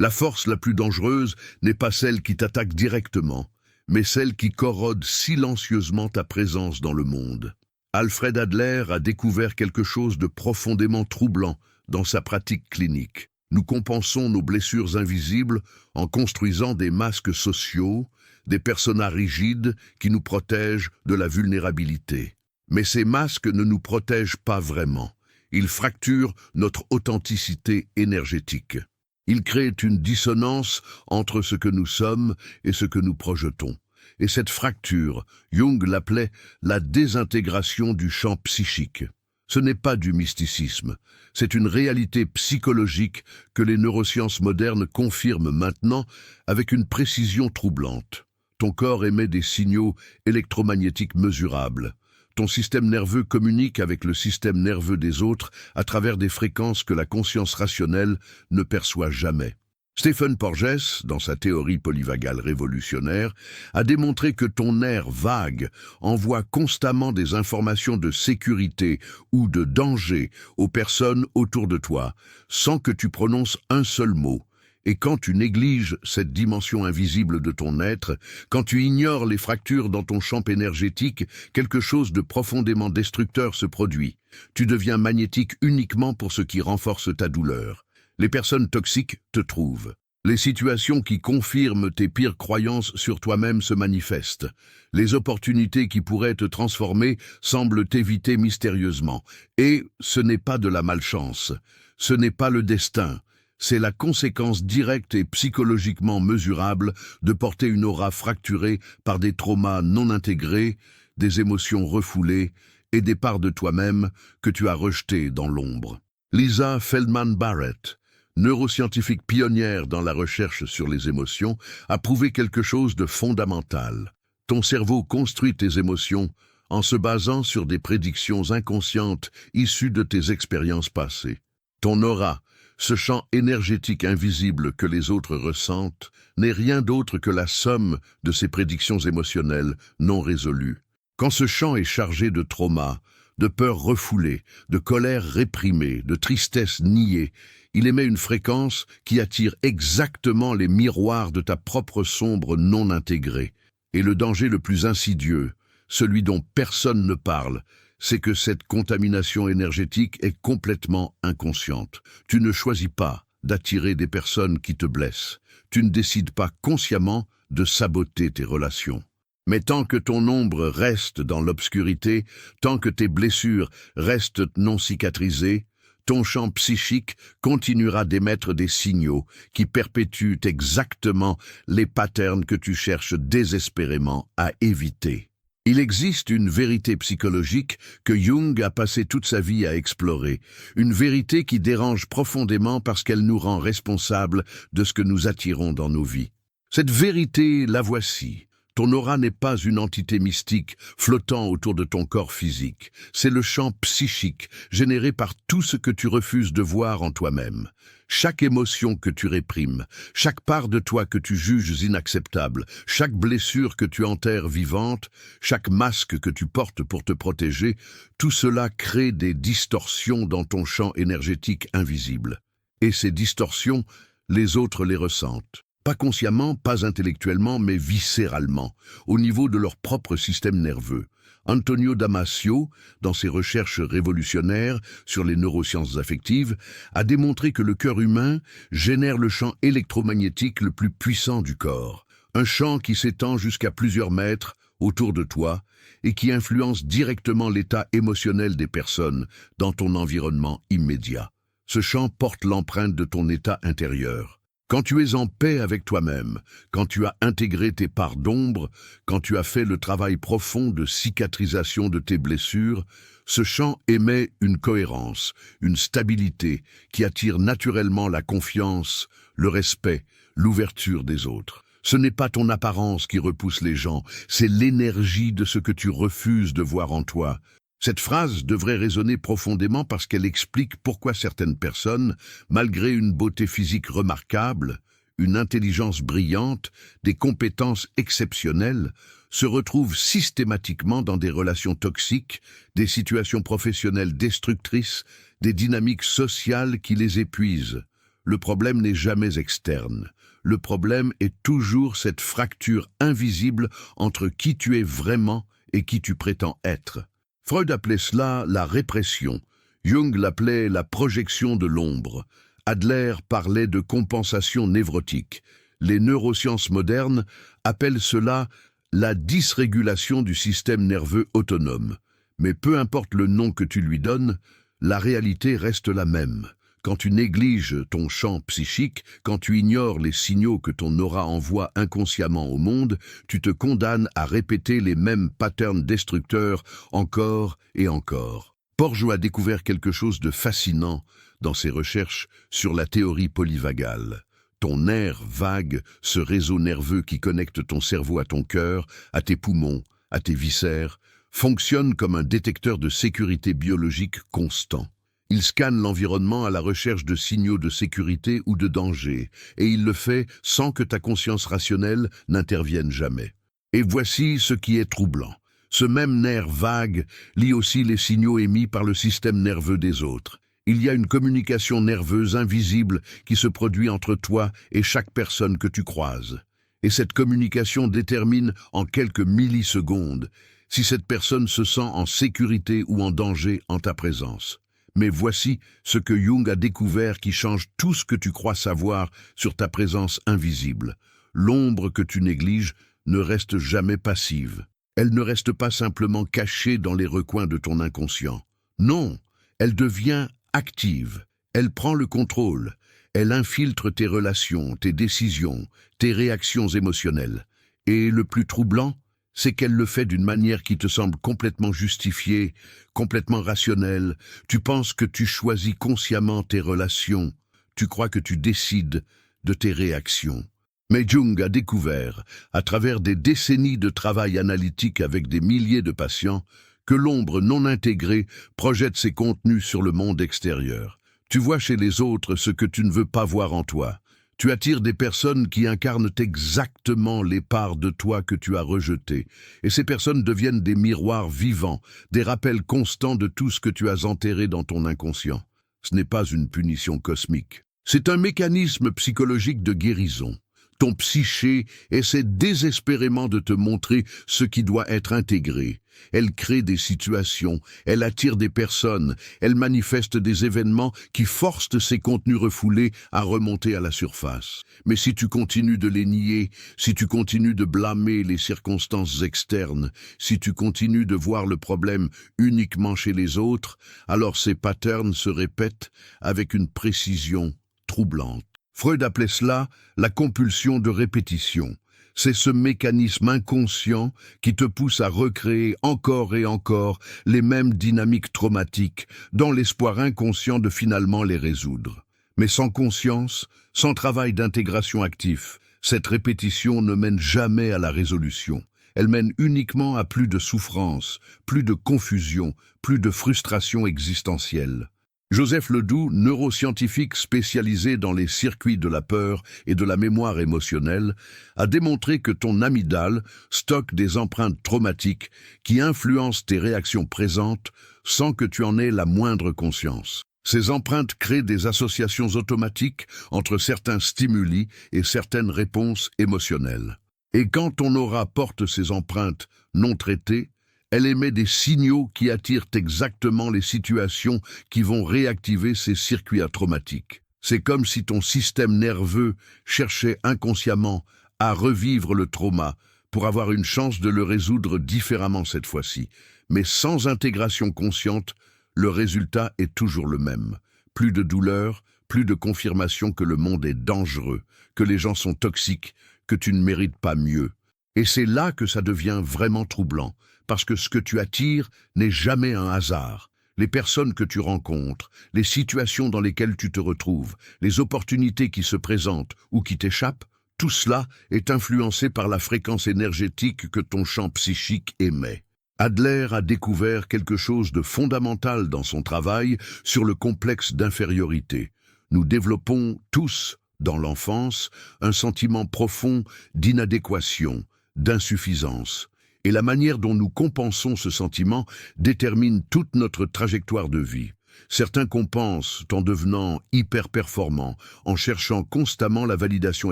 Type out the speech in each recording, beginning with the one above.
La force la plus dangereuse n'est pas celle qui t'attaque directement, mais celle qui corrode silencieusement ta présence dans le monde. Alfred Adler a découvert quelque chose de profondément troublant dans sa pratique clinique. Nous compensons nos blessures invisibles en construisant des masques sociaux, des personas rigides qui nous protègent de la vulnérabilité. Mais ces masques ne nous protègent pas vraiment. Ils fracturent notre authenticité énergétique. Ils créent une dissonance entre ce que nous sommes et ce que nous projetons. Et cette fracture, Jung l'appelait la désintégration du champ psychique. Ce n'est pas du mysticisme, c'est une réalité psychologique que les neurosciences modernes confirment maintenant avec une précision troublante. Ton corps émet des signaux électromagnétiques mesurables. Ton système nerveux communique avec le système nerveux des autres à travers des fréquences que la conscience rationnelle ne perçoit jamais. Stephen Porges, dans sa théorie polyvagale révolutionnaire, a démontré que ton nerf vague envoie constamment des informations de sécurité ou de danger aux personnes autour de toi, sans que tu prononces un seul mot. Et quand tu négliges cette dimension invisible de ton être, quand tu ignores les fractures dans ton champ énergétique, quelque chose de profondément destructeur se produit. Tu deviens magnétique uniquement pour ce qui renforce ta douleur. Les personnes toxiques te trouvent. Les situations qui confirment tes pires croyances sur toi-même se manifestent. Les opportunités qui pourraient te transformer semblent t'éviter mystérieusement. Et ce n'est pas de la malchance. Ce n'est pas le destin. C'est la conséquence directe et psychologiquement mesurable de porter une aura fracturée par des traumas non intégrés, des émotions refoulées et des parts de toi-même que tu as rejetées dans l'ombre. Lisa Feldman Barrett, neuroscientifique pionnière dans la recherche sur les émotions, a prouvé quelque chose de fondamental. Ton cerveau construit tes émotions en se basant sur des prédictions inconscientes issues de tes expériences passées. Ton aura, ce champ énergétique invisible que les autres ressentent, n'est rien d'autre que la somme de ces prédictions émotionnelles non résolues. Quand ce champ est chargé de traumas, de peurs refoulées, de colère réprimée, de tristesse niée, il émet une fréquence qui attire exactement les miroirs de ta propre sombre non intégrée. Et le danger le plus insidieux, celui dont personne ne parle, c'est que cette contamination énergétique est complètement inconsciente. Tu ne choisis pas d'attirer des personnes qui te blessent. Tu ne décides pas consciemment de saboter tes relations. Mais tant que ton ombre reste dans l'obscurité, tant que tes blessures restent non cicatrisées, ton champ psychique continuera d'émettre des signaux qui perpétuent exactement les patterns que tu cherches désespérément à éviter. Il existe une vérité psychologique que Jung a passé toute sa vie à explorer, une vérité qui dérange profondément parce qu'elle nous rend responsables de ce que nous attirons dans nos vies. Cette vérité, la voici. Ton aura n'est pas une entité mystique flottant autour de ton corps physique. C'est le champ psychique généré par tout ce que tu refuses de voir en toi-même. Chaque émotion que tu réprimes, chaque part de toi que tu juges inacceptable, chaque blessure que tu enterres vivante, chaque masque que tu portes pour te protéger, tout cela crée des distorsions dans ton champ énergétique invisible. Et ces distorsions, les autres les ressentent. Pas consciemment, pas intellectuellement, mais viscéralement, au niveau de leur propre système nerveux. Antonio Damasio, dans ses recherches révolutionnaires sur les neurosciences affectives, a démontré que le cœur humain génère le champ électromagnétique le plus puissant du corps, un champ qui s'étend jusqu'à plusieurs mètres autour de toi et qui influence directement l'état émotionnel des personnes dans ton environnement immédiat. Ce champ porte l'empreinte de ton état intérieur. Quand tu es en paix avec toi-même, quand tu as intégré tes parts d'ombre, quand tu as fait le travail profond de cicatrisation de tes blessures, ce champ émet une cohérence, une stabilité qui attire naturellement la confiance, le respect, l'ouverture des autres. Ce n'est pas ton apparence qui repousse les gens, c'est l'énergie de ce que tu refuses de voir en toi. Cette phrase devrait résonner profondément parce qu'elle explique pourquoi certaines personnes, malgré une beauté physique remarquable, une intelligence brillante, des compétences exceptionnelles, se retrouvent systématiquement dans des relations toxiques, des situations professionnelles destructrices, des dynamiques sociales qui les épuisent. Le problème n'est jamais externe. Le problème est toujours cette fracture invisible entre qui tu es vraiment et qui tu prétends être. Freud appelait cela la répression. Jung l'appelait la projection de l'ombre. Adler parlait de compensation névrotique. Les neurosciences modernes appellent cela la dysrégulation du système nerveux autonome. Mais peu importe le nom que tu lui donnes, la réalité reste la même. Quand tu négliges ton champ psychique, quand tu ignores les signaux que ton aura envoie inconsciemment au monde, tu te condamnes à répéter les mêmes patterns destructeurs encore et encore. Porges a découvert quelque chose de fascinant dans ses recherches sur la théorie polyvagale. Ton nerf vague, ce réseau nerveux qui connecte ton cerveau à ton cœur, à tes poumons, à tes viscères, fonctionne comme un détecteur de sécurité biologique constant. Il scanne l'environnement à la recherche de signaux de sécurité ou de danger, et il le fait sans que ta conscience rationnelle n'intervienne jamais. Et voici ce qui est troublant. Ce même nerf vague lit aussi les signaux émis par le système nerveux des autres. Il y a une communication nerveuse invisible qui se produit entre toi et chaque personne que tu croises. Et cette communication détermine en quelques millisecondes si cette personne se sent en sécurité ou en danger en ta présence. Mais voici ce que Jung a découvert qui change tout ce que tu crois savoir sur ta présence invisible. L'ombre que tu négliges ne reste jamais passive. Elle ne reste pas simplement cachée dans les recoins de ton inconscient. Non, elle devient active. Elle prend le contrôle. Elle infiltre tes relations, tes décisions, tes réactions émotionnelles. Et le plus troublant, c'est qu'elle le fait d'une manière qui te semble complètement justifiée, complètement rationnelle. Tu penses que tu choisis consciemment tes relations. Tu crois que tu décides de tes réactions. Mais Jung a découvert, à travers des décennies de travail analytique avec des milliers de patients, que l'ombre non intégrée projette ses contenus sur le monde extérieur. Tu vois chez les autres ce que tu ne veux pas voir en toi. Tu attires des personnes qui incarnent exactement les parts de toi que tu as rejetées. Et ces personnes deviennent des miroirs vivants, des rappels constants de tout ce que tu as enterré dans ton inconscient. Ce n'est pas une punition cosmique. C'est un mécanisme psychologique de guérison. Ton psyché essaie désespérément de te montrer ce qui doit être intégré. Elle crée des situations, elle attire des personnes, elle manifeste des événements qui forcent ces contenus refoulés à remonter à la surface. Mais si tu continues de les nier, si tu continues de blâmer les circonstances externes, si tu continues de voir le problème uniquement chez les autres, alors ces patterns se répètent avec une précision troublante. Freud appelait cela la compulsion de répétition. C'est ce mécanisme inconscient qui te pousse à recréer encore et encore les mêmes dynamiques traumatiques dans l'espoir inconscient de finalement les résoudre. Mais sans conscience, sans travail d'intégration actif, cette répétition ne mène jamais à la résolution. Elle mène uniquement à plus de souffrance, plus de confusion, plus de frustration existentielle. Joseph Ledoux, neuroscientifique spécialisé dans les circuits de la peur et de la mémoire émotionnelle, a démontré que ton amygdale stocke des empreintes traumatiques qui influencent tes réactions présentes sans que tu en aies la moindre conscience. Ces empreintes créent des associations automatiques entre certains stimuli et certaines réponses émotionnelles. Et quand ton aura porte ces empreintes non traitées, elle émet des signaux qui attirent exactement les situations qui vont réactiver ces circuits traumatiques. C'est comme si ton système nerveux cherchait inconsciemment à revivre le trauma pour avoir une chance de le résoudre différemment cette fois-ci. Mais sans intégration consciente, le résultat est toujours le même. Plus de douleur, plus de confirmation que le monde est dangereux, que les gens sont toxiques, que tu ne mérites pas mieux. Et c'est là que ça devient vraiment troublant. Parce que ce que tu attires n'est jamais un hasard. Les personnes que tu rencontres, les situations dans lesquelles tu te retrouves, les opportunités qui se présentent ou qui t'échappent, tout cela est influencé par la fréquence énergétique que ton champ psychique émet. Adler a découvert quelque chose de fondamental dans son travail sur le complexe d'infériorité. Nous développons tous, dans l'enfance, un sentiment profond d'inadéquation, d'insuffisance. Et la manière dont nous compensons ce sentiment détermine toute notre trajectoire de vie. Certains compensent en devenant hyper performants, en cherchant constamment la validation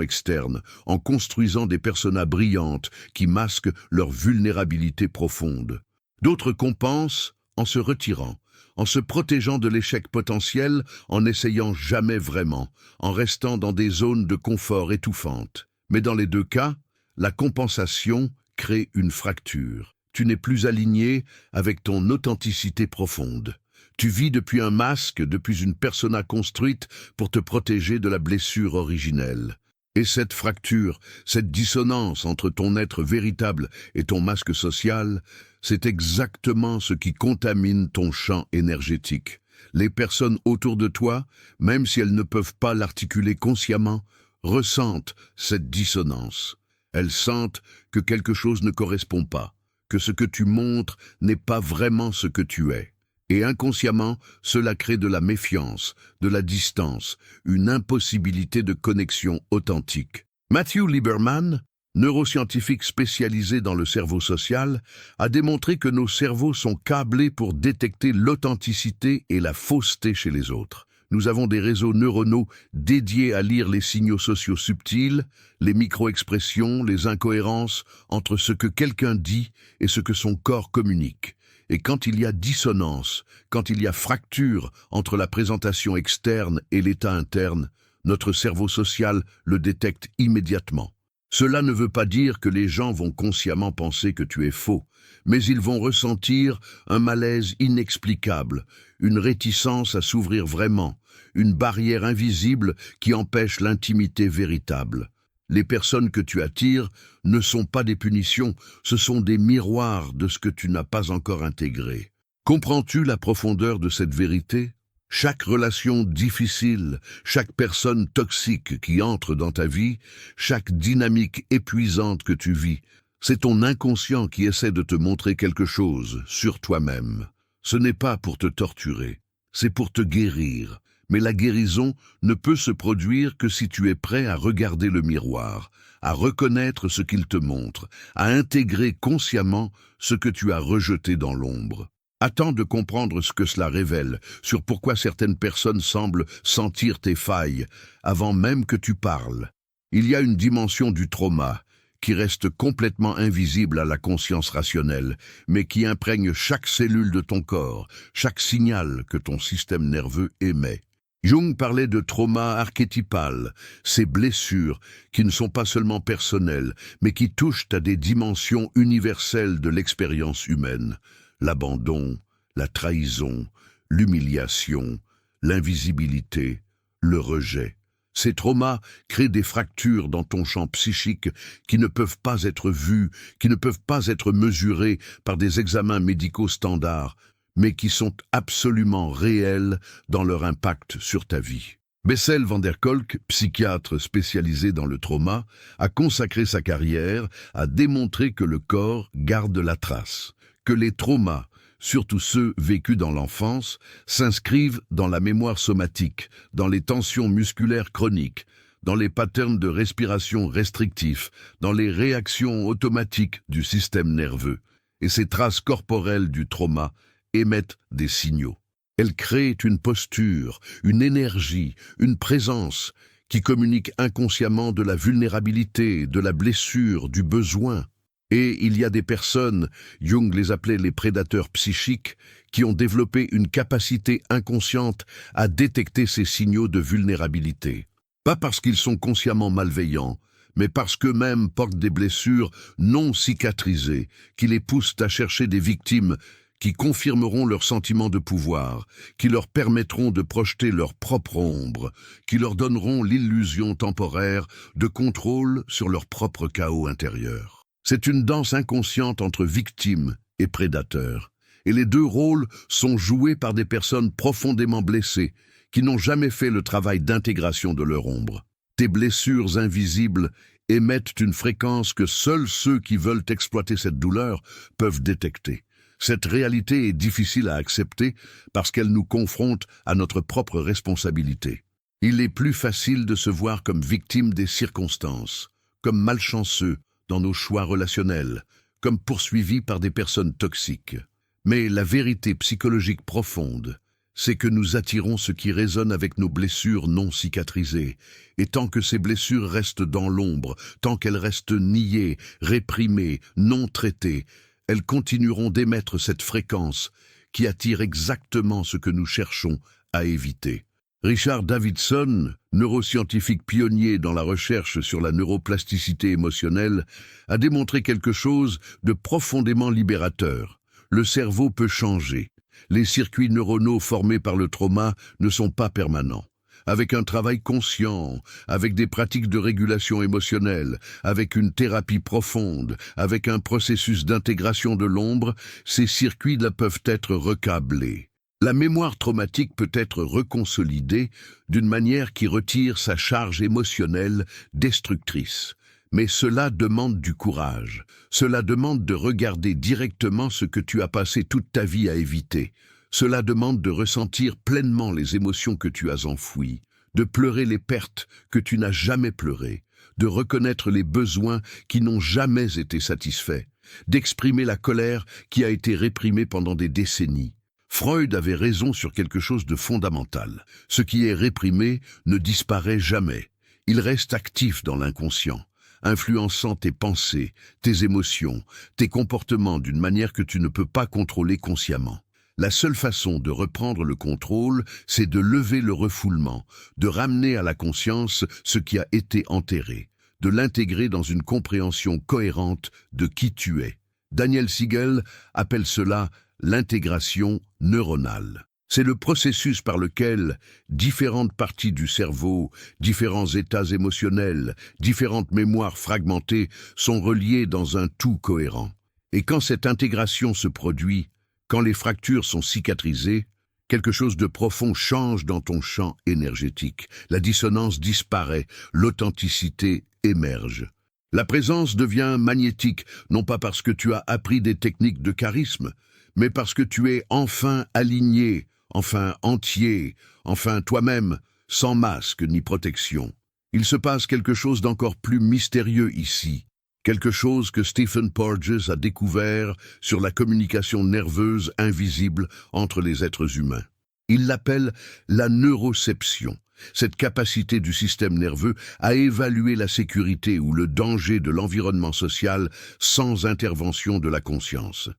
externe, en construisant des personas brillantes qui masquent leur vulnérabilité profonde. D'autres compensent en se retirant, en se protégeant de l'échec potentiel, en n'essayant jamais vraiment, en restant dans des zones de confort étouffantes. Mais dans les deux cas, la compensation crée une fracture. Tu n'es plus aligné avec ton authenticité profonde. Tu vis depuis un masque, depuis une persona construite pour te protéger de la blessure originelle. Et cette fracture, cette dissonance entre ton être véritable et ton masque social, c'est exactement ce qui contamine ton champ énergétique. Les personnes autour de toi, même si elles ne peuvent pas l'articuler consciemment, ressentent cette dissonance. Elles sentent que quelque chose ne correspond pas, que ce que tu montres n'est pas vraiment ce que tu es. Et inconsciemment, cela crée de la méfiance, de la distance, une impossibilité de connexion authentique. Matthew Lieberman, neuroscientifique spécialisé dans le cerveau social, a démontré que nos cerveaux sont câblés pour détecter l'authenticité et la fausseté chez les autres. Nous avons des réseaux neuronaux dédiés à lire les signaux sociaux subtils, les micro-expressions, les incohérences entre ce que quelqu'un dit et ce que son corps communique. Et quand il y a dissonance, quand il y a fracture entre la présentation externe et l'état interne, notre cerveau social le détecte immédiatement. Cela ne veut pas dire que les gens vont consciemment penser que tu es faux, mais ils vont ressentir un malaise inexplicable, une réticence à s'ouvrir vraiment, une barrière invisible qui empêche l'intimité véritable. Les personnes que tu attires ne sont pas des punitions, ce sont des miroirs de ce que tu n'as pas encore intégré. Comprends-tu la profondeur de cette vérité ? Chaque relation difficile, chaque personne toxique qui entre dans ta vie, chaque dynamique épuisante que tu vis, c'est ton inconscient qui essaie de te montrer quelque chose sur toi-même. Ce n'est pas pour te torturer, c'est pour te guérir. Mais la guérison ne peut se produire que si tu es prêt à regarder le miroir, à reconnaître ce qu'il te montre, à intégrer consciemment ce que tu as rejeté dans l'ombre. Attends de comprendre ce que cela révèle, sur pourquoi certaines personnes semblent sentir tes failles, avant même que tu parles. Il y a une dimension du trauma qui reste complètement invisible à la conscience rationnelle, mais qui imprègne chaque cellule de ton corps, chaque signal que ton système nerveux émet. Jung parlait de trauma archétypal, ces blessures qui ne sont pas seulement personnelles, mais qui touchent à des dimensions universelles de l'expérience humaine. L'abandon, la trahison, l'humiliation, l'invisibilité, le rejet. Ces traumas créent des fractures dans ton champ psychique qui ne peuvent pas être vues, qui ne peuvent pas être mesurées par des examens médicaux standards, mais qui sont absolument réels dans leur impact sur ta vie. Bessel van der Kolk, psychiatre spécialisé dans le trauma, a consacré sa carrière à démontrer que le corps garde la trace, que les traumas, surtout ceux vécus dans l'enfance, s'inscrivent dans la mémoire somatique, dans les tensions musculaires chroniques, dans les patterns de respiration restrictifs, dans les réactions automatiques du système nerveux. Et ces traces corporelles du trauma émettent des signaux. Elles créent une posture, une énergie, une présence qui communiquent inconsciemment de la vulnérabilité, de la blessure, du besoin. Et il y a des personnes, Jung les appelait les prédateurs psychiques, qui ont développé une capacité inconsciente à détecter ces signaux de vulnérabilité. Pas parce qu'ils sont consciemment malveillants, mais parce qu'eux-mêmes portent des blessures non cicatrisées, qui les poussent à chercher des victimes qui confirmeront leur sentiment de pouvoir, qui leur permettront de projeter leur propre ombre, qui leur donneront l'illusion temporaire de contrôle sur leur propre chaos intérieur. C'est une danse inconsciente entre victime et prédateur, et les deux rôles sont joués par des personnes profondément blessées, qui n'ont jamais fait le travail d'intégration de leur ombre. Tes blessures invisibles émettent une fréquence que seuls ceux qui veulent exploiter cette douleur peuvent détecter. Cette réalité est difficile à accepter parce qu'elle nous confronte à notre propre responsabilité. Il est plus facile de se voir comme victime des circonstances, comme malchanceux dans nos choix relationnels, comme poursuivis par des personnes toxiques. Mais la vérité psychologique profonde, c'est que nous attirons ce qui résonne avec nos blessures non cicatrisées. Et tant que ces blessures restent dans l'ombre, tant qu'elles restent niées, réprimées, non traitées, elles continueront d'émettre cette fréquence qui attire exactement ce que nous cherchons à éviter. Richard Davidson, neuroscientifique pionnier dans la recherche sur la neuroplasticité émotionnelle, a démontré quelque chose de profondément libérateur. Le cerveau peut changer. Les circuits neuronaux formés par le trauma ne sont pas permanents. Avec un travail conscient, avec des pratiques de régulation émotionnelle, avec une thérapie profonde, avec un processus d'intégration de l'ombre, ces circuits-là peuvent être recablés. La mémoire traumatique peut être reconsolidée d'une manière qui retire sa charge émotionnelle destructrice. Mais cela demande du courage. Cela demande de regarder directement ce que tu as passé toute ta vie à éviter. Cela demande de ressentir pleinement les émotions que tu as enfouies, de pleurer les pertes que tu n'as jamais pleurées, de reconnaître les besoins qui n'ont jamais été satisfaits, d'exprimer la colère qui a été réprimée pendant des décennies. Freud avait raison sur quelque chose de fondamental. Ce qui est réprimé ne disparaît jamais. Il reste actif dans l'inconscient, influençant tes pensées, tes émotions, tes comportements d'une manière que tu ne peux pas contrôler consciemment. La seule façon de reprendre le contrôle, c'est de lever le refoulement, de ramener à la conscience ce qui a été enterré, de l'intégrer dans une compréhension cohérente de qui tu es. Daniel Siegel appelle cela l'intégration neuronale. C'est le processus par lequel différentes parties du cerveau, différents états émotionnels, différentes mémoires fragmentées sont reliées dans un tout cohérent. Et quand cette intégration se produit, quand les fractures sont cicatrisées, quelque chose de profond change dans ton champ énergétique. La dissonance disparaît, l'authenticité émerge. La présence devient magnétique, non pas parce que tu as appris des techniques de charisme, mais parce que tu es enfin aligné, enfin entier, enfin toi-même, sans masque ni protection. Il se passe quelque chose d'encore plus mystérieux ici, quelque chose que Stephen Porges a découvert sur la communication nerveuse invisible entre les êtres humains. Il l'appelle la neuroception, cette capacité du système nerveux à évaluer la sécurité ou le danger de l'environnement social sans intervention de la conscience.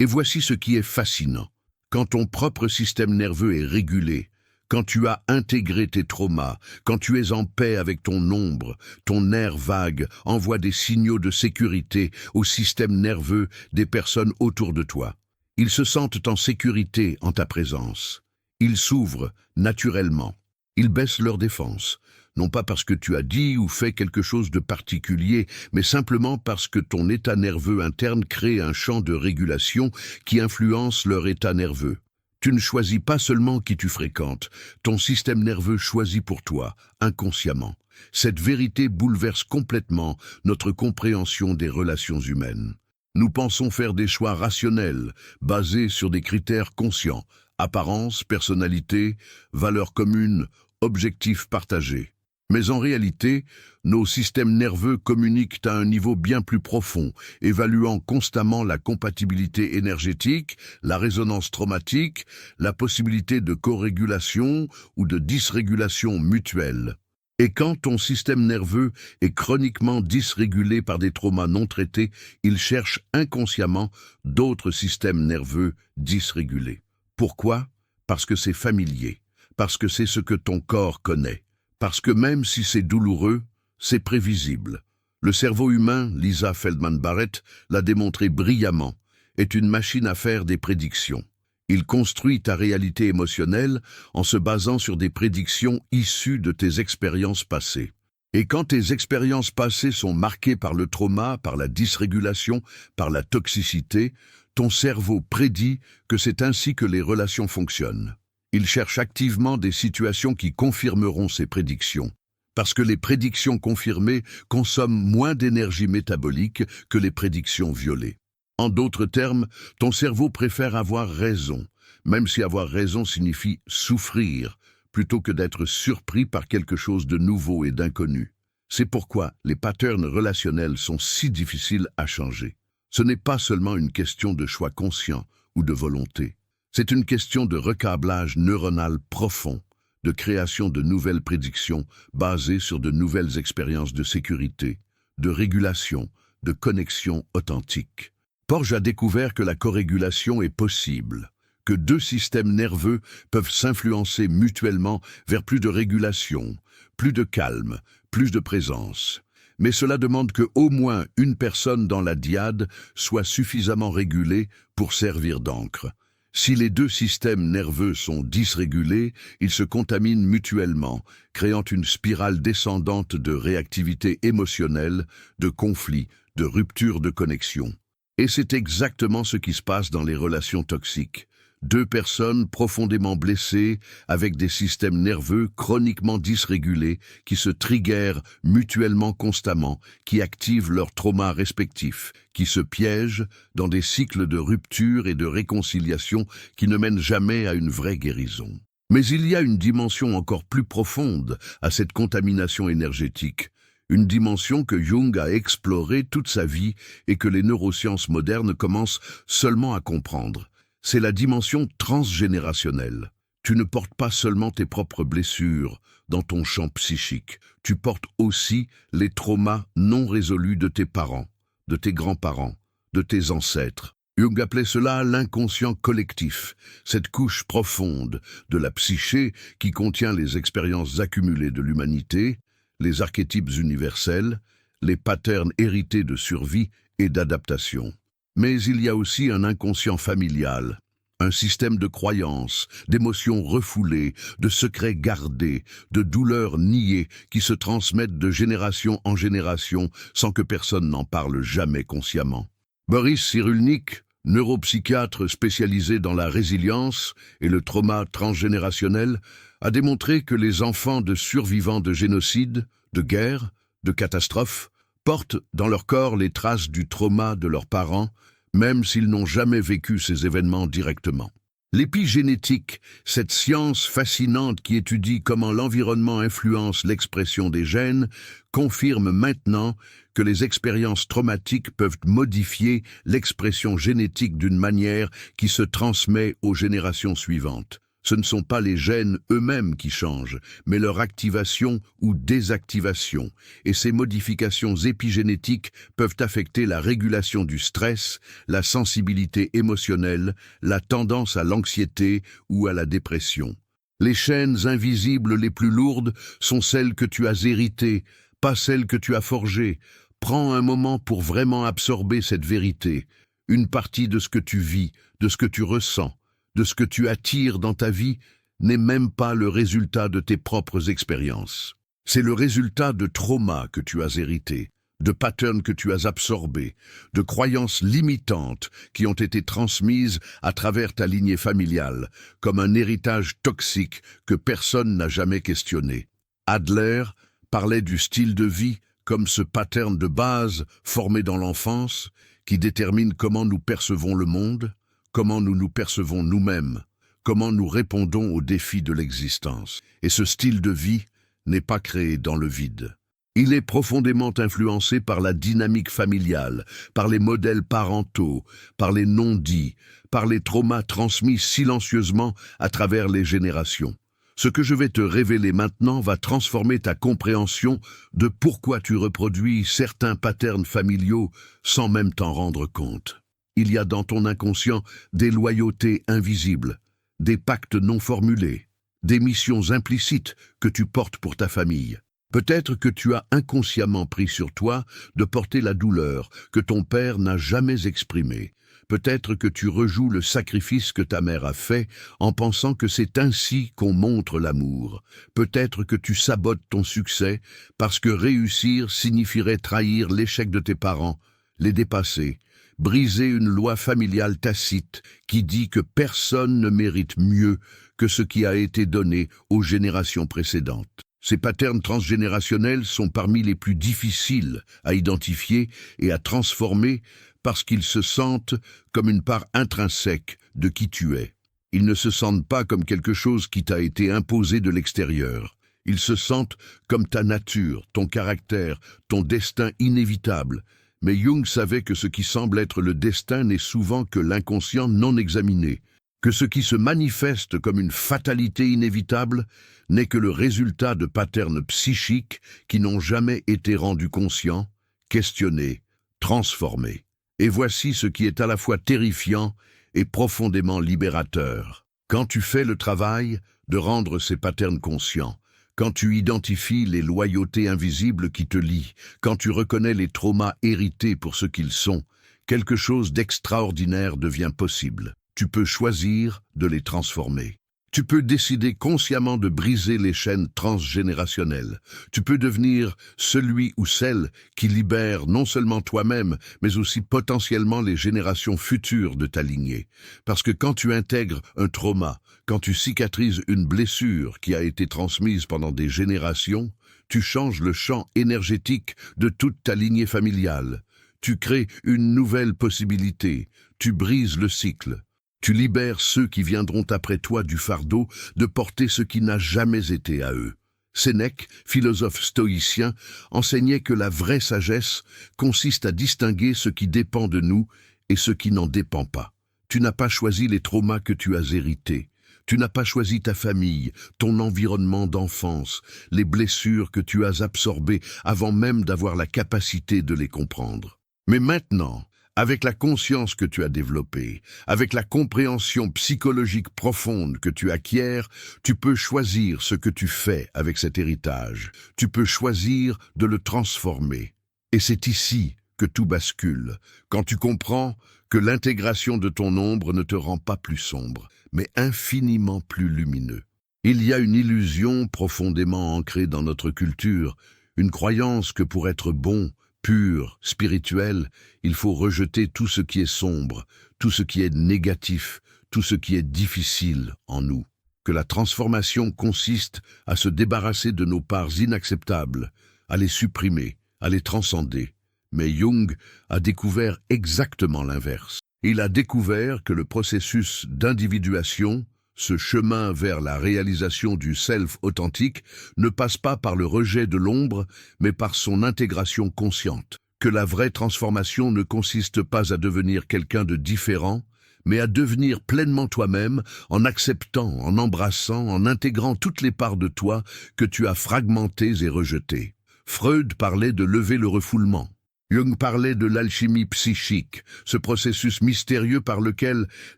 Et voici ce qui est fascinant. Quand ton propre système nerveux est régulé, quand tu as intégré tes traumas, quand tu es en paix avec ton ombre, ton nerf vague envoie des signaux de sécurité au système nerveux des personnes autour de toi. Ils se sentent en sécurité en ta présence. Ils s'ouvrent naturellement. Ils baissent leur défense. Non pas parce que tu as dit ou fait quelque chose de particulier, mais simplement parce que ton état nerveux interne crée un champ de régulation qui influence leur état nerveux. Tu ne choisis pas seulement qui tu fréquentes, ton système nerveux choisit pour toi, inconsciemment. Cette vérité bouleverse complètement notre compréhension des relations humaines. Nous pensons faire des choix rationnels, basés sur des critères conscients, apparence, personnalité, valeurs communes, objectifs partagés. Mais en réalité, nos systèmes nerveux communiquent à un niveau bien plus profond, évaluant constamment la compatibilité énergétique, la résonance traumatique, la possibilité de corégulation ou de dysrégulation mutuelle. Et quand ton système nerveux est chroniquement dysrégulé par des traumas non traités, il cherche inconsciemment d'autres systèmes nerveux dysrégulés. Pourquoi? Parce que c'est familier, parce que c'est ce que ton corps connaît. Parce que même si c'est douloureux, c'est prévisible. Le cerveau humain, Lisa Feldman Barrett l'a démontré brillamment, est une machine à faire des prédictions. Il construit ta réalité émotionnelle en se basant sur des prédictions issues de tes expériences passées. Et quand tes expériences passées sont marquées par le trauma, par la dysrégulation, par la toxicité, ton cerveau prédit que c'est ainsi que les relations fonctionnent. Il cherche activement des situations qui confirmeront ces prédictions, parce que les prédictions confirmées consomment moins d'énergie métabolique que les prédictions violées. En d'autres termes, ton cerveau préfère avoir raison, même si avoir raison signifie souffrir, plutôt que d'être surpris par quelque chose de nouveau et d'inconnu. C'est pourquoi les patterns relationnels sont si difficiles à changer. Ce n'est pas seulement une question de choix conscient ou de volonté. C'est une question de recablage neuronal profond, de création de nouvelles prédictions basées sur de nouvelles expériences de sécurité, de régulation, de connexion authentique. Porges a découvert que la corrégulation est possible, que deux systèmes nerveux peuvent s'influencer mutuellement vers plus de régulation, plus de calme, plus de présence. Mais cela demande que au moins une personne dans la dyade soit suffisamment régulée pour servir d'encre. Si les deux systèmes nerveux sont dysrégulés, ils se contaminent mutuellement, créant une spirale descendante de réactivité émotionnelle, de conflits, de rupture de connexion. Et c'est exactement ce qui se passe dans les relations toxiques. Deux personnes profondément blessées, avec des systèmes nerveux chroniquement dysrégulés, qui se triggerent mutuellement constamment, qui activent leurs traumas respectifs, qui se piègent dans des cycles de rupture et de réconciliation qui ne mènent jamais à une vraie guérison. Mais il y a une dimension encore plus profonde à cette contamination énergétique, une dimension que Jung a explorée toute sa vie et que les neurosciences modernes commencent seulement à comprendre. C'est la dimension transgénérationnelle. Tu ne portes pas seulement tes propres blessures dans ton champ psychique, tu portes aussi les traumas non résolus de tes parents, de tes grands-parents, de tes ancêtres. Jung appelait cela l'inconscient collectif, cette couche profonde de la psyché qui contient les expériences accumulées de l'humanité, les archétypes universels, les patterns hérités de survie et d'adaptation. Mais il y a aussi un inconscient familial, un système de croyances, d'émotions refoulées, de secrets gardés, de douleurs niées qui se transmettent de génération en génération sans que personne n'en parle jamais consciemment. Boris Cyrulnik, neuropsychiatre spécialisé dans la résilience et le trauma transgénérationnel, a démontré que les enfants de survivants de génocide, de guerre, de catastrophes, portent dans leur corps les traces du trauma de leurs parents, même s'ils n'ont jamais vécu ces événements directement. L'épigénétique, cette science fascinante qui étudie comment l'environnement influence l'expression des gènes, confirme maintenant que les expériences traumatiques peuvent modifier l'expression génétique d'une manière qui se transmet aux générations suivantes. Ce ne sont pas les gènes eux-mêmes qui changent, mais leur activation ou désactivation. Et ces modifications épigénétiques peuvent affecter la régulation du stress, la sensibilité émotionnelle, la tendance à l'anxiété ou à la dépression. Les chaînes invisibles les plus lourdes sont celles que tu as héritées, pas celles que tu as forgées. Prends un moment pour vraiment absorber cette vérité, une partie de ce que tu vis, de ce que tu ressens, de ce que tu attires dans ta vie n'est même pas le résultat de tes propres expériences. C'est le résultat de traumas que tu as hérités, de patterns que tu as absorbés, de croyances limitantes qui ont été transmises à travers ta lignée familiale, comme un héritage toxique que personne n'a jamais questionné. Adler parlait du style de vie comme ce pattern de base formé dans l'enfance qui détermine comment nous percevons le monde, comment nous nous percevons nous-mêmes, comment nous répondons aux défis de l'existence. Et ce style de vie n'est pas créé dans le vide. Il est profondément influencé par la dynamique familiale, par les modèles parentaux, par les non-dits, par les traumas transmis silencieusement à travers les générations. Ce que je vais te révéler maintenant va transformer ta compréhension de pourquoi tu reproduis certains patterns familiaux sans même t'en rendre compte. Il y a dans ton inconscient des loyautés invisibles, des pactes non formulés, des missions implicites que tu portes pour ta famille. Peut-être que tu as inconsciemment pris sur toi de porter la douleur que ton père n'a jamais exprimée. Peut-être que tu rejoues le sacrifice que ta mère a fait en pensant que c'est ainsi qu'on montre l'amour. Peut-être que tu sabotes ton succès parce que réussir signifierait trahir l'échec de tes parents, les dépasser, briser une loi familiale tacite qui dit que personne ne mérite mieux que ce qui a été donné aux générations précédentes. Ces patterns transgénérationnels sont parmi les plus difficiles à identifier et à transformer parce qu'ils se sentent comme une part intrinsèque de qui tu es. Ils ne se sentent pas comme quelque chose qui t'a été imposé de l'extérieur. Ils se sentent comme ta nature, ton caractère, ton destin inévitable. Mais Jung savait que ce qui semble être le destin n'est souvent que l'inconscient non examiné. que ce qui se manifeste comme une fatalité inévitable n'est que le résultat de patterns psychiques qui n'ont jamais été rendus conscients, questionnés, transformés. Et voici ce qui est à la fois terrifiant et profondément libérateur. Quand tu fais le travail de rendre ces patterns conscients, quand tu identifies les loyautés invisibles qui te lient, quand tu reconnais les traumas hérités pour ce qu'ils sont, quelque chose d'extraordinaire devient possible. Tu peux choisir de les transformer. Tu peux décider consciemment de briser les chaînes transgénérationnelles. Tu peux devenir celui ou celle qui libère non seulement toi-même, mais aussi potentiellement les générations futures de ta lignée. Parce que quand tu intègres un trauma, quand tu cicatrises une blessure qui a été transmise pendant des générations, tu changes le champ énergétique de toute ta lignée familiale. Tu crées une nouvelle possibilité. Tu brises le cycle. Tu libères ceux qui viendront après toi du fardeau de porter ce qui n'a jamais été à eux. Sénèque, philosophe stoïcien, enseignait que la vraie sagesse consiste à distinguer ce qui dépend de nous et ce qui n'en dépend pas. Tu n'as pas choisi les traumas que tu as hérités. Tu n'as pas choisi ta famille, ton environnement d'enfance, les blessures que tu as absorbées avant même d'avoir la capacité de les comprendre. Mais maintenant, avec la conscience que tu as développée, avec la compréhension psychologique profonde que tu acquiers, tu peux choisir ce que tu fais avec cet héritage. Tu peux choisir de le transformer. Et c'est ici que tout bascule, quand tu comprends que l'intégration de ton ombre ne te rend pas plus sombre, mais infiniment plus lumineux. Il y a une illusion profondément ancrée dans notre culture, une croyance que pour être bon, pur, spirituel, il faut rejeter tout ce qui est sombre, tout ce qui est négatif, tout ce qui est difficile en nous. Que la transformation consiste à se débarrasser de nos parts inacceptables, à les supprimer, à les transcender. Mais Jung a découvert exactement l'inverse. Il a découvert que le processus d'individuation, ce chemin vers la réalisation du self authentique, ne passe pas par le rejet de l'ombre, mais par son intégration consciente. Que la vraie transformation ne consiste pas à devenir quelqu'un de différent, mais à devenir pleinement toi-même, en acceptant, en embrassant, en intégrant toutes les parts de toi que tu as fragmentées et rejetées. Freud parlait de lever le refoulement. Jung parlait de l'alchimie psychique, ce processus mystérieux par lequel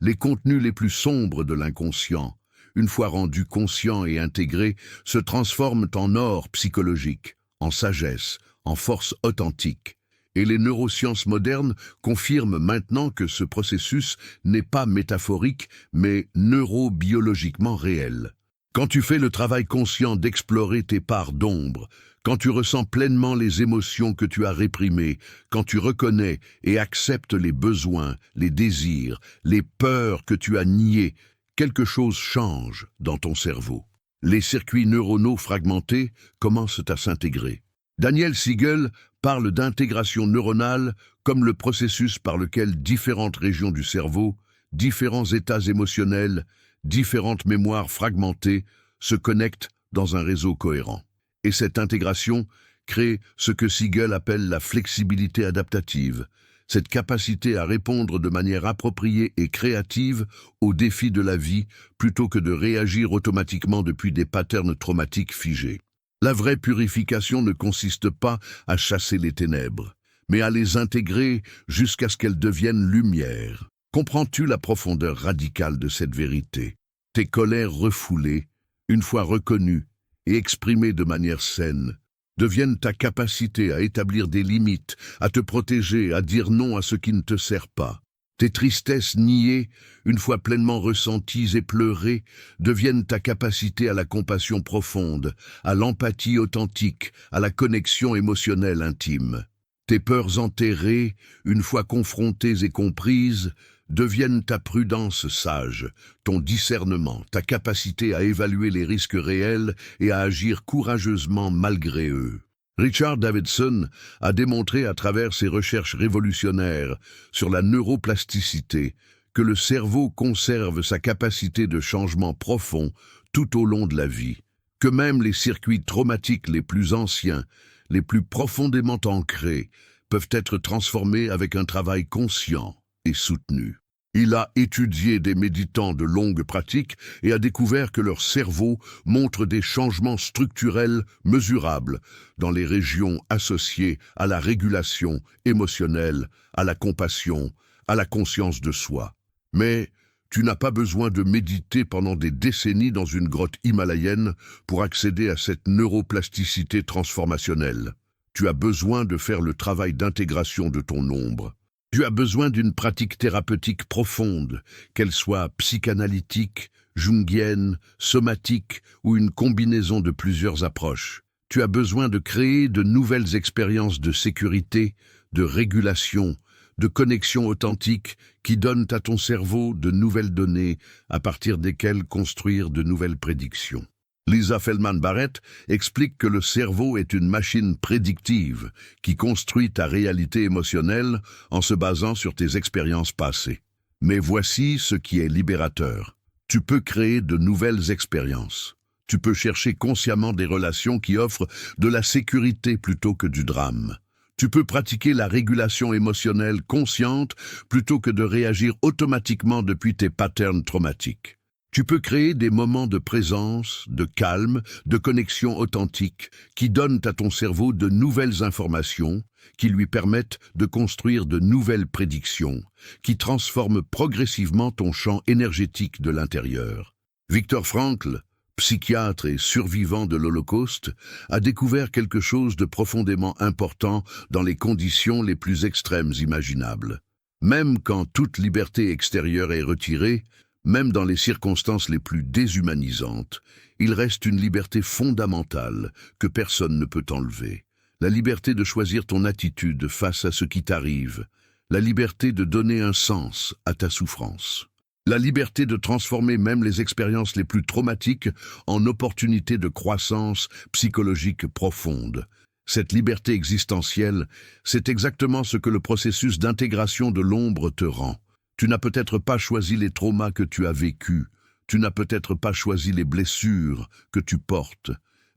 les contenus les plus sombres de l'inconscient, une fois rendus conscients et intégrés, se transforment en or psychologique, en sagesse, en force authentique. Et les neurosciences modernes confirment maintenant que ce processus n'est pas métaphorique, mais neurobiologiquement réel. Quand tu fais le travail conscient d'explorer tes parts d'ombre, quand tu ressens pleinement les émotions que tu as réprimées, quand tu reconnais et acceptes les besoins, les désirs, les peurs que tu as niées, quelque chose change dans ton cerveau. Les circuits neuronaux fragmentés commencent à s'intégrer. Daniel Siegel parle d'intégration neuronale comme le processus par lequel différentes régions du cerveau, différents états émotionnels, différentes mémoires fragmentées se connectent dans un réseau cohérent. Et cette intégration crée ce que Siegel appelle la flexibilité adaptative, cette capacité à répondre de manière appropriée et créative aux défis de la vie plutôt que de réagir automatiquement depuis des patterns traumatiques figés. La vraie purification ne consiste pas à chasser les ténèbres, mais à les intégrer jusqu'à ce qu'elles deviennent lumière. Comprends-tu la profondeur radicale de cette vérité? Tes colères refoulées, une fois reconnues et exprimées de manière saine, deviennent ta capacité à établir des limites, à te protéger, à dire non à ce qui ne te sert pas. Tes tristesses niées, une fois pleinement ressenties et pleurées, deviennent ta capacité à la compassion profonde, à l'empathie authentique, à la connexion émotionnelle intime. Tes peurs enterrées, une fois confrontées et comprises, deviennent ta prudence sage, ton discernement, ta capacité à évaluer les risques réels et à agir courageusement malgré eux. Richard Davidson a démontré à travers ses recherches révolutionnaires sur la neuroplasticité que le cerveau conserve sa capacité de changement profond tout au long de la vie, que même les circuits traumatiques les plus anciens, les plus profondément ancrés, peuvent être transformés avec un travail conscient et soutenu. Il a étudié des méditants de longue pratique et a découvert que leur cerveau montre des changements structurels mesurables dans les régions associées à la régulation émotionnelle, à la compassion, à la conscience de soi. Mais tu n'as pas besoin de méditer pendant des décennies dans une grotte himalayenne pour accéder à cette neuroplasticité transformationnelle. Tu as besoin de faire le travail d'intégration de ton ombre. Tu as besoin d'une pratique thérapeutique profonde, qu'elle soit psychanalytique, jungienne, somatique ou une combinaison de plusieurs approches. Tu as besoin de créer de nouvelles expériences de sécurité, de régulation, de connexion authentique qui donnent à ton cerveau de nouvelles données à partir desquelles construire de nouvelles prédictions. Lisa Feldman Barrett explique que le cerveau est une machine prédictive qui construit ta réalité émotionnelle en se basant sur tes expériences passées. Mais voici ce qui est libérateur. Tu peux créer de nouvelles expériences. Tu peux chercher consciemment des relations qui offrent de la sécurité plutôt que du drame. Tu peux pratiquer la régulation émotionnelle consciente plutôt que de réagir automatiquement depuis tes patterns traumatiques. Tu peux créer des moments de présence, de calme, de connexion authentique qui donnent à ton cerveau de nouvelles informations, qui lui permettent de construire de nouvelles prédictions, qui transforment progressivement ton champ énergétique de l'intérieur. Viktor Frankl, psychiatre et survivant de l'Holocauste, a découvert quelque chose de profondément important dans les conditions les plus extrêmes imaginables. Même quand toute liberté extérieure est retirée, même dans les circonstances les plus déshumanisantes, il reste une liberté fondamentale que personne ne peut enlever. La liberté de choisir ton attitude face à ce qui t'arrive. La liberté de donner un sens à ta souffrance. La liberté de transformer même les expériences les plus traumatiques en opportunités de croissance psychologique profonde. Cette liberté existentielle, c'est exactement ce que le processus d'intégration de l'ombre te rend. Tu n'as peut-être pas choisi les traumas que tu as vécus, tu n'as peut-être pas choisi les blessures que tu portes,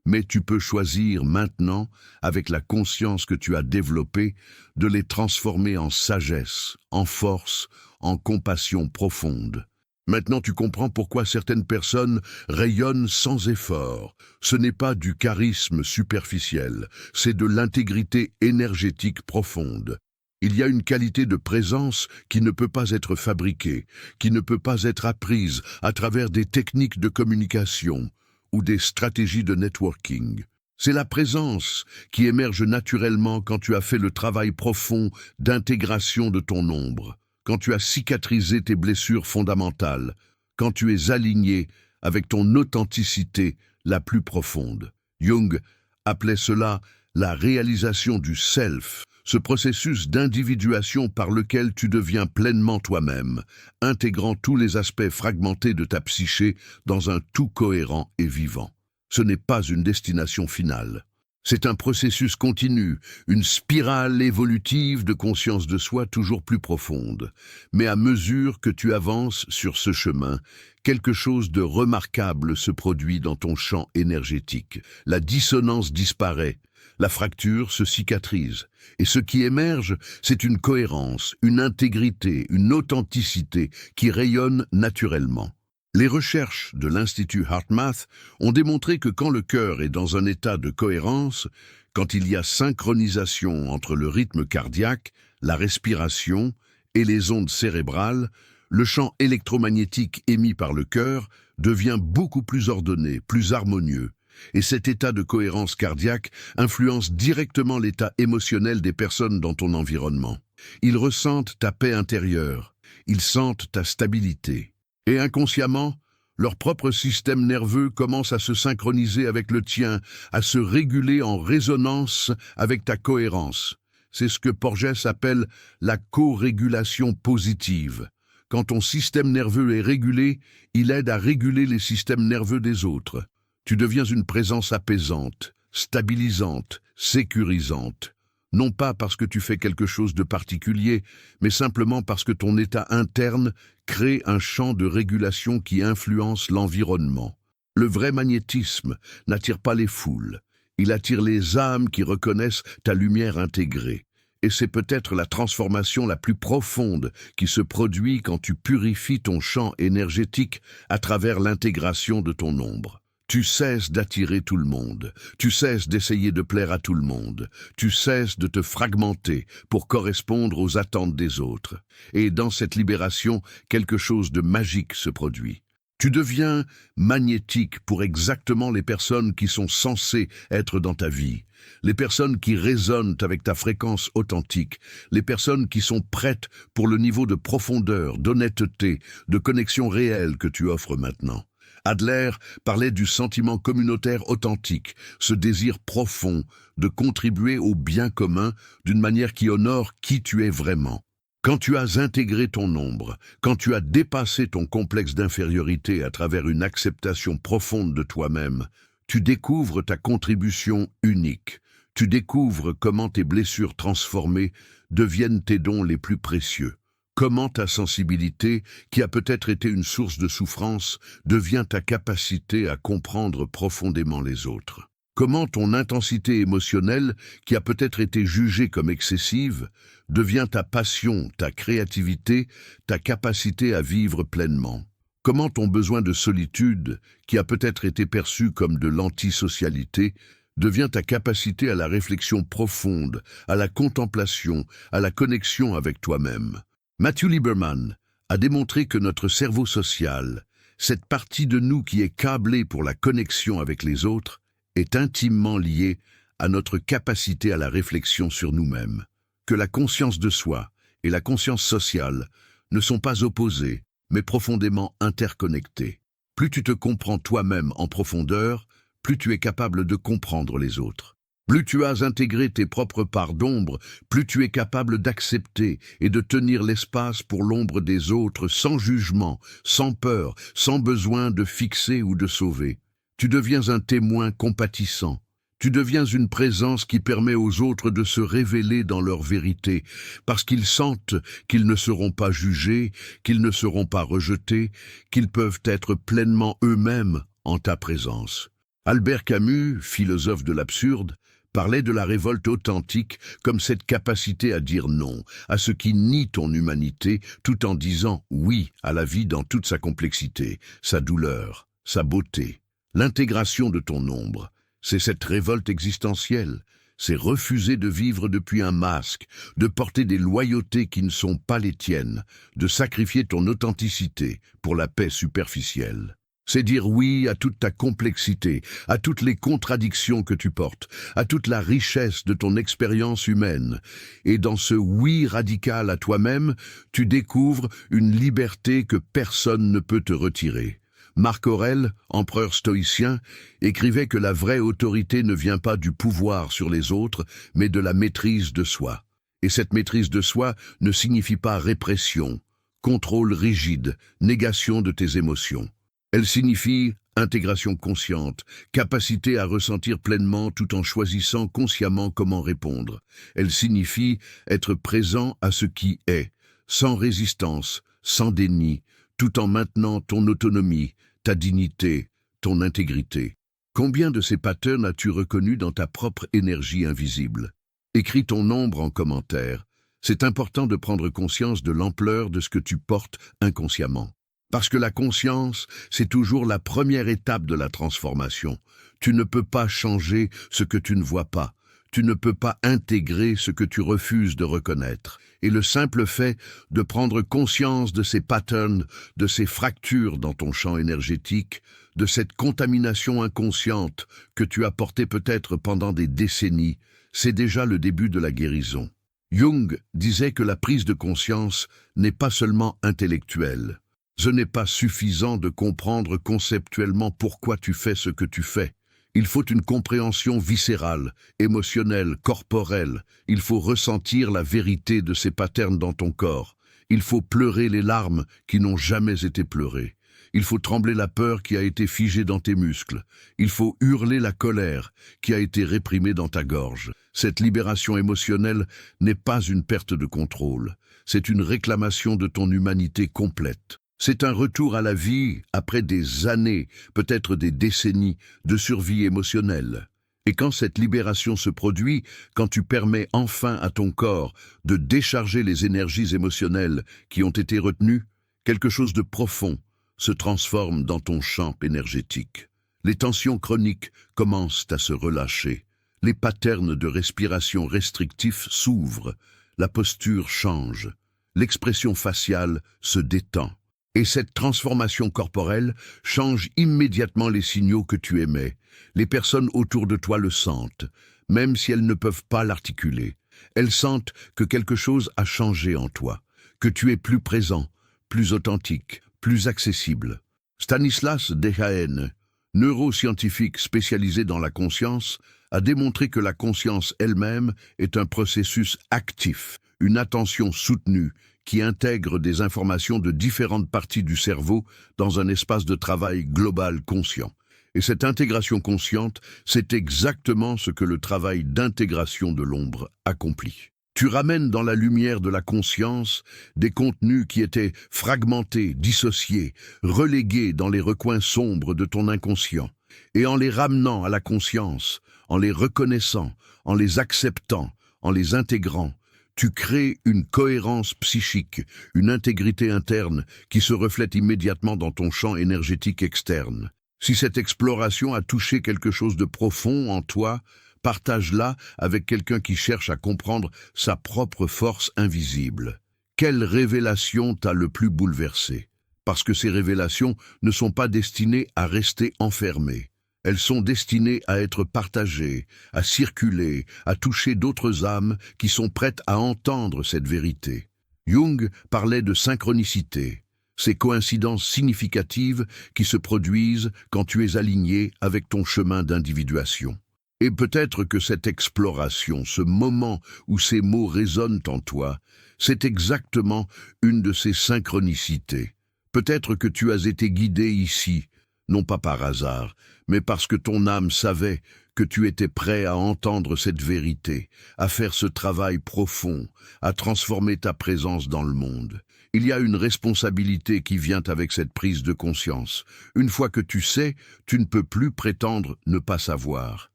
mais tu peux choisir maintenant, avec la conscience que tu as développée, de les transformer en sagesse, en force, en compassion profonde. Maintenant tu comprends pourquoi certaines personnes rayonnent sans effort. Ce n'est pas du charisme superficiel, c'est de l'intégrité énergétique profonde. Il y a une qualité de présence qui ne peut pas être fabriquée, qui ne peut pas être apprise à travers des techniques de communication ou des stratégies de networking. C'est la présence qui émerge naturellement quand tu as fait le travail profond d'intégration de ton ombre, quand tu as cicatrisé tes blessures fondamentales, quand tu es aligné avec ton authenticité la plus profonde. Jung appelait cela la réalisation du self, ce processus d'individuation par lequel tu deviens pleinement toi-même, intégrant tous les aspects fragmentés de ta psyché dans un tout cohérent et vivant. Ce n'est pas une destination finale. C'est un processus continu, une spirale évolutive de conscience de soi toujours plus profonde. Mais à mesure que tu avances sur ce chemin, quelque chose de remarquable se produit dans ton champ énergétique. La dissonance disparaît, la fracture se cicatrise. Et ce qui émerge, c'est une cohérence, une intégrité, une authenticité qui rayonne naturellement. Les recherches de l'Institut HeartMath ont démontré que quand le cœur est dans un état de cohérence, quand il y a synchronisation entre le rythme cardiaque, la respiration et les ondes cérébrales, le champ électromagnétique émis par le cœur devient beaucoup plus ordonné, plus harmonieux. Et cet état de cohérence cardiaque influence directement l'état émotionnel des personnes dans ton environnement. Ils ressentent ta paix intérieure, ils sentent ta stabilité. Et inconsciemment, leur propre système nerveux commence à se synchroniser avec le tien, à se réguler en résonance avec ta cohérence. C'est ce que Porges appelle la co-régulation positive. Quand ton système nerveux est régulé, il aide à réguler les systèmes nerveux des autres. Tu deviens une présence apaisante, stabilisante, sécurisante. Non pas parce que tu fais quelque chose de particulier, mais simplement parce que ton état interne crée un champ de régulation qui influence l'environnement. Le vrai magnétisme n'attire pas les foules. Il attire les âmes qui reconnaissent ta lumière intégrée. Et c'est peut-être la transformation la plus profonde qui se produit quand tu purifies ton champ énergétique à travers l'intégration de ton ombre. Tu cesses d'attirer tout le monde, tu cesses d'essayer de plaire à tout le monde, tu cesses de te fragmenter pour correspondre aux attentes des autres. Et dans cette libération, quelque chose de magique se produit. Tu deviens magnétique pour exactement les personnes qui sont censées être dans ta vie, les personnes qui résonnent avec ta fréquence authentique, les personnes qui sont prêtes pour le niveau de profondeur, d'honnêteté, de connexion réelle que tu offres maintenant. Adler parlait du sentiment communautaire authentique, ce désir profond de contribuer au bien commun d'une manière qui honore qui tu es vraiment. Quand tu as intégré ton ombre, quand tu as dépassé ton complexe d'infériorité à travers une acceptation profonde de toi-même, tu découvres ta contribution unique. Tu découvres comment tes blessures transformées deviennent tes dons les plus précieux. Comment ta sensibilité, qui a peut-être été une source de souffrance, devient ta capacité à comprendre profondément les autres. Comment ton intensité émotionnelle, qui a peut-être été jugée comme excessive, devient ta passion, ta créativité, ta capacité à vivre pleinement. Comment ton besoin de solitude, qui a peut-être été perçu comme de l'antisocialité, devient ta capacité à la réflexion profonde, à la contemplation, à la connexion avec toi-même. Matthew Lieberman a démontré que notre cerveau social, cette partie de nous qui est câblée pour la connexion avec les autres, est intimement liée à notre capacité à la réflexion sur nous-mêmes. Que la conscience de soi et la conscience sociale ne sont pas opposées, mais profondément interconnectées. Plus tu te comprends toi-même en profondeur, plus tu es capable de comprendre les autres. Plus tu as intégré tes propres parts d'ombre, plus tu es capable d'accepter et de tenir l'espace pour l'ombre des autres sans jugement, sans peur, sans besoin de fixer ou de sauver. Tu deviens un témoin compatissant. Tu deviens une présence qui permet aux autres de se révéler dans leur vérité, parce qu'ils sentent qu'ils ne seront pas jugés, qu'ils ne seront pas rejetés, qu'ils peuvent être pleinement eux-mêmes en ta présence. Albert Camus, philosophe de l'absurde, parlait de la révolte authentique comme cette capacité à dire non à ce qui nie ton humanité tout en disant oui à la vie dans toute sa complexité, sa douleur, sa beauté. L'intégration de ton ombre, c'est cette révolte existentielle, c'est refuser de vivre depuis un masque, de porter des loyautés qui ne sont pas les tiennes, de sacrifier ton authenticité pour la paix superficielle. C'est dire oui à toute ta complexité, à toutes les contradictions que tu portes, à toute la richesse de ton expérience humaine. Et dans ce oui radical à toi-même, tu découvres une liberté que personne ne peut te retirer. Marc Aurèle, empereur stoïcien, écrivait que la vraie autorité ne vient pas du pouvoir sur les autres, mais de la maîtrise de soi. Et cette maîtrise de soi ne signifie pas répression, contrôle rigide, négation de tes émotions. Elle signifie intégration consciente, capacité à ressentir pleinement tout en choisissant consciemment comment répondre. Elle signifie être présent à ce qui est, sans résistance, sans déni, tout en maintenant ton autonomie, ta dignité, ton intégrité. Combien de ces patterns as-tu reconnus dans ta propre énergie invisible? Écris ton ombre en commentaire. C'est important de prendre conscience de l'ampleur de ce que tu portes inconsciemment. Parce que la conscience, c'est toujours la première étape de la transformation. Tu ne peux pas changer ce que tu ne vois pas. Tu ne peux pas intégrer ce que tu refuses de reconnaître. Et le simple fait de prendre conscience de ces patterns, de ces fractures dans ton champ énergétique, de cette contamination inconsciente que tu as portée peut-être pendant des décennies, c'est déjà le début de la guérison. Jung disait que la prise de conscience n'est pas seulement intellectuelle. Ce n'est pas suffisant de comprendre conceptuellement pourquoi tu fais ce que tu fais. Il faut une compréhension viscérale, émotionnelle, corporelle. Il faut ressentir la vérité de ces patterns dans ton corps. Il faut pleurer les larmes qui n'ont jamais été pleurées. Il faut trembler la peur qui a été figée dans tes muscles. Il faut hurler la colère qui a été réprimée dans ta gorge. Cette libération émotionnelle n'est pas une perte de contrôle. C'est une réclamation de ton humanité complète. C'est un retour à la vie après des années, peut-être des décennies, de survie émotionnelle. Et quand cette libération se produit, quand tu permets enfin à ton corps de décharger les énergies émotionnelles qui ont été retenues, quelque chose de profond se transforme dans ton champ énergétique. Les tensions chroniques commencent à se relâcher. Les patterns de respiration restrictifs s'ouvrent. La posture change. L'expression faciale se détend. Et cette transformation corporelle change immédiatement les signaux que tu émets. Les personnes autour de toi le sentent, même si elles ne peuvent pas l'articuler. Elles sentent que quelque chose a changé en toi, que tu es plus présent, plus authentique, plus accessible. Stanislas Dehaene, neuroscientifique spécialisé dans la conscience, a démontré que la conscience elle-même est un processus actif, une attention soutenue qui intègre des informations de différentes parties du cerveau dans un espace de travail global conscient. Et cette intégration consciente, c'est exactement ce que le travail d'intégration de l'ombre accomplit. Tu ramènes dans la lumière de la conscience des contenus qui étaient fragmentés, dissociés, relégués dans les recoins sombres de ton inconscient. Et en les ramenant à la conscience, en les reconnaissant, en les acceptant, en les intégrant, tu crées une cohérence psychique, une intégrité interne qui se reflète immédiatement dans ton champ énergétique externe. Si cette exploration a touché quelque chose de profond en toi, partage-la avec quelqu'un qui cherche à comprendre sa propre force invisible. Quelle révélation t'a le plus bouleversé? Parce que ces révélations ne sont pas destinées à rester enfermées. Elles sont destinées à être partagées, à circuler, à toucher d'autres âmes qui sont prêtes à entendre cette vérité. Jung parlait de synchronicité, ces coïncidences significatives qui se produisent quand tu es aligné avec ton chemin d'individuation. Et peut-être que cette exploration, ce moment où ces mots résonnent en toi, c'est exactement une de ces synchronicités. Peut-être que tu as été guidé ici, non pas par hasard, mais parce que ton âme savait que tu étais prêt à entendre cette vérité, à faire ce travail profond, à transformer ta présence dans le monde. Il y a une responsabilité qui vient avec cette prise de conscience. Une fois que tu sais, tu ne peux plus prétendre ne pas savoir.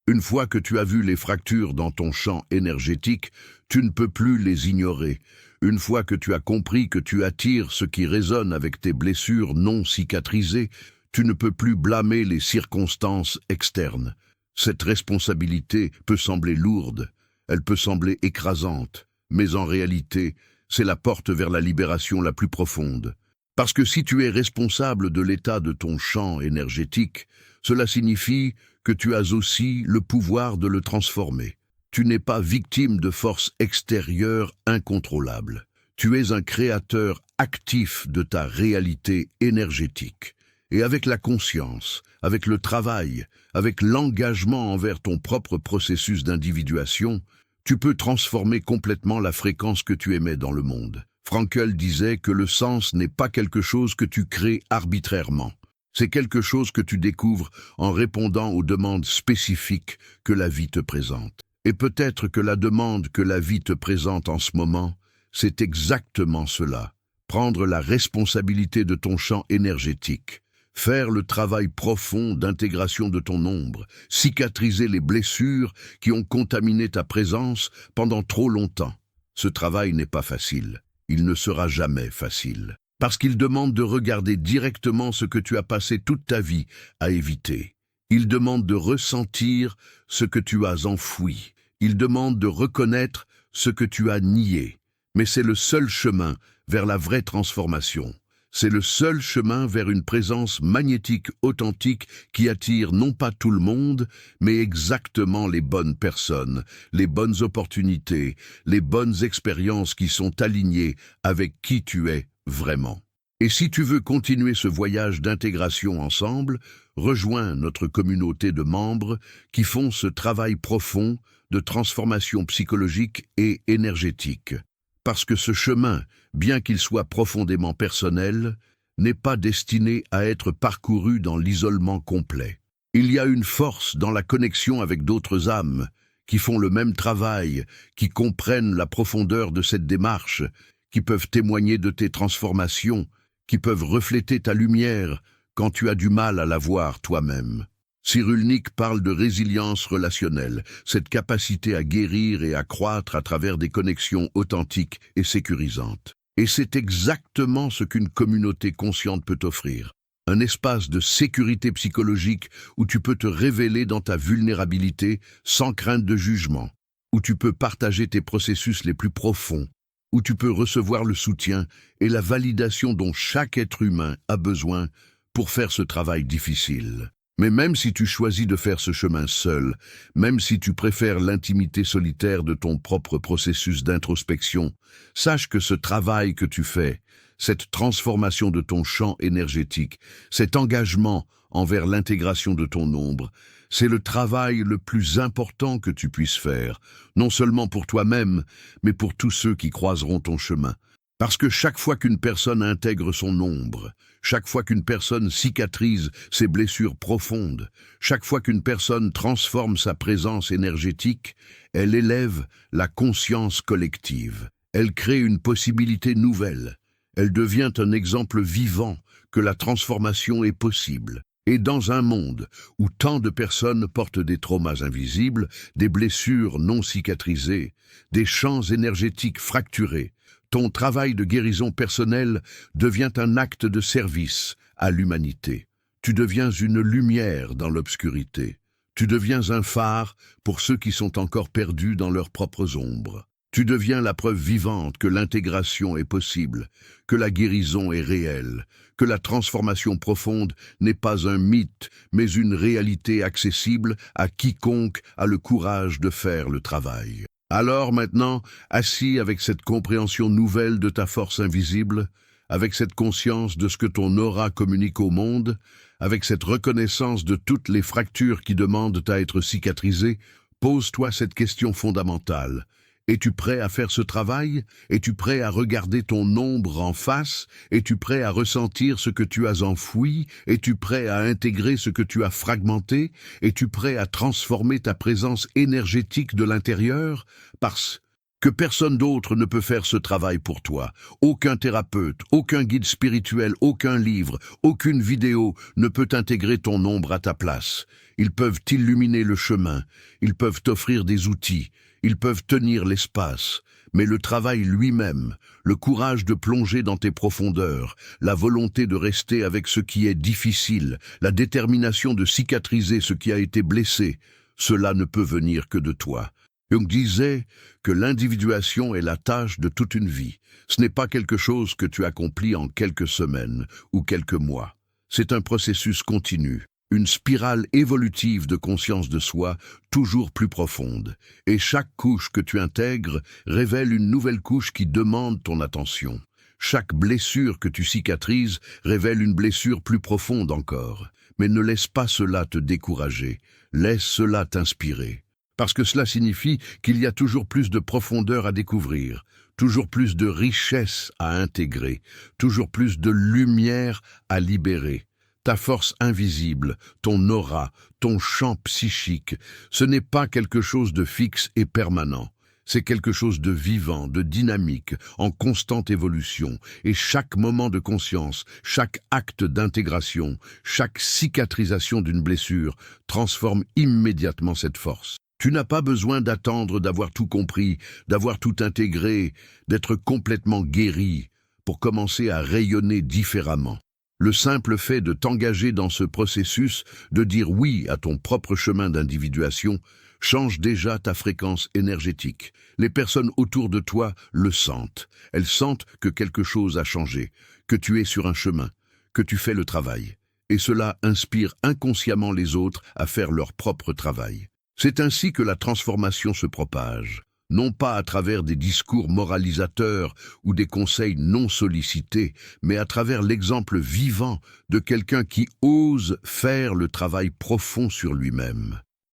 Une fois que tu as vu les fractures dans ton champ énergétique, tu ne peux plus les ignorer. Une fois que tu as compris que tu attires ce qui résonne avec tes blessures non cicatrisées, tu ne peux plus blâmer les circonstances externes. Cette responsabilité peut sembler lourde, elle peut sembler écrasante, mais en réalité, c'est la porte vers la libération la plus profonde. Parce que si tu es responsable de l'état de ton champ énergétique, cela signifie que tu as aussi le pouvoir de le transformer. Tu n'es pas victime de forces extérieures incontrôlables. Tu es un créateur actif de ta réalité énergétique. Et avec la conscience, avec le travail, avec l'engagement envers ton propre processus d'individuation, tu peux transformer complètement la fréquence que tu émets dans le monde. Frankl disait que le sens n'est pas quelque chose que tu crées arbitrairement. C'est quelque chose que tu découvres en répondant aux demandes spécifiques que la vie te présente. Et peut-être que la demande que la vie te présente en ce moment, c'est exactement cela. Prendre la responsabilité de ton champ énergétique. Faire le travail profond d'intégration de ton ombre, cicatriser les blessures qui ont contaminé ta présence pendant trop longtemps. Ce travail n'est pas facile. Il ne sera jamais facile. Parce qu'il demande de regarder directement ce que tu as passé toute ta vie à éviter. Il demande de ressentir ce que tu as enfoui. Il demande de reconnaître ce que tu as nié. Mais c'est le seul chemin vers la vraie transformation. C'est le seul chemin vers une présence magnétique authentique qui attire non pas tout le monde, mais exactement les bonnes personnes, les bonnes opportunités, les bonnes expériences qui sont alignées avec qui tu es vraiment. Et si tu veux continuer ce voyage d'intégration ensemble, rejoins notre communauté de membres qui font ce travail profond de transformation psychologique et énergétique. Parce que ce chemin, bien qu'il soit profondément personnel, n'est pas destiné à être parcouru dans l'isolement complet. Il y a une force dans la connexion avec d'autres âmes qui font le même travail, qui comprennent la profondeur de cette démarche, qui peuvent témoigner de tes transformations, qui peuvent refléter ta lumière quand tu as du mal à la voir toi-même. Cyrulnik parle de résilience relationnelle, cette capacité à guérir et à croître à travers des connexions authentiques et sécurisantes. Et c'est exactement ce qu'une communauté consciente peut offrir. Un espace de sécurité psychologique où tu peux te révéler dans ta vulnérabilité sans crainte de jugement, où tu peux partager tes processus les plus profonds, où tu peux recevoir le soutien et la validation dont chaque être humain a besoin pour faire ce travail difficile. Mais même si tu choisis de faire ce chemin seul, même si tu préfères l'intimité solitaire de ton propre processus d'introspection, sache que ce travail que tu fais, cette transformation de ton champ énergétique, cet engagement envers l'intégration de ton ombre, c'est le travail le plus important que tu puisses faire, non seulement pour toi-même, mais pour tous ceux qui croiseront ton chemin. Parce que chaque fois qu'une personne intègre son ombre, chaque fois qu'une personne cicatrise ses blessures profondes, chaque fois qu'une personne transforme sa présence énergétique, elle élève la conscience collective. Elle crée une possibilité nouvelle. Elle devient un exemple vivant que la transformation est possible. Et dans un monde où tant de personnes portent des traumas invisibles, des blessures non cicatrisées, des champs énergétiques fracturés, ton travail de guérison personnelle devient un acte de service à l'humanité. Tu deviens une lumière dans l'obscurité. Tu deviens un phare pour ceux qui sont encore perdus dans leurs propres ombres. Tu deviens la preuve vivante que l'intégration est possible, que la guérison est réelle, que la transformation profonde n'est pas un mythe, mais une réalité accessible à quiconque a le courage de faire le travail. Alors maintenant, assis avec cette compréhension nouvelle de ta force invisible, avec cette conscience de ce que ton aura communique au monde, avec cette reconnaissance de toutes les fractures qui demandent à être cicatrisées, pose-toi cette question fondamentale. Es-tu prêt à faire ce travail? Es-tu prêt à regarder ton ombre en face? Es-tu prêt à ressentir ce que tu as enfoui? Es-tu prêt à intégrer ce que tu as fragmenté? Es-tu prêt à transformer ta présence énergétique de l'intérieur? Parce que personne d'autre ne peut faire ce travail pour toi. Aucun thérapeute, aucun guide spirituel, aucun livre, aucune vidéo ne peut intégrer ton ombre à ta place. Ils peuvent illuminer le chemin, ils peuvent t'offrir des outils, ils peuvent tenir l'espace, mais le travail lui-même, le courage de plonger dans tes profondeurs, la volonté de rester avec ce qui est difficile, la détermination de cicatriser ce qui a été blessé, cela ne peut venir que de toi. Jung disait que l'individuation est la tâche de toute une vie. Ce n'est pas quelque chose que tu accomplis en quelques semaines ou quelques mois. C'est un processus continu. Une spirale évolutive de conscience de soi toujours plus profonde. Et chaque couche que tu intègres révèle une nouvelle couche qui demande ton attention. Chaque blessure que tu cicatrises révèle une blessure plus profonde encore. Mais ne laisse pas cela te décourager. Laisse cela t'inspirer. Parce que cela signifie qu'il y a toujours plus de profondeur à découvrir, toujours plus de richesse à intégrer, toujours plus de lumière à libérer. Ta force invisible, ton aura, ton champ psychique, ce n'est pas quelque chose de fixe et permanent. C'est quelque chose de vivant, de dynamique, en constante évolution. Et chaque moment de conscience, chaque acte d'intégration, chaque cicatrisation d'une blessure transforme immédiatement cette force. Tu n'as pas besoin d'attendre d'avoir tout compris, d'avoir tout intégré, d'être complètement guéri pour commencer à rayonner différemment. Le simple fait de t'engager dans ce processus, de dire oui à ton propre chemin d'individuation, change déjà ta fréquence énergétique. Les personnes autour de toi le sentent. Elles sentent que quelque chose a changé, que tu es sur un chemin, que tu fais le travail. Et cela inspire inconsciemment les autres à faire leur propre travail. C'est ainsi que la transformation se propage. Non pas à travers des discours moralisateurs ou des conseils non sollicités, mais à travers l'exemple vivant de quelqu'un qui ose faire le travail profond sur lui-même.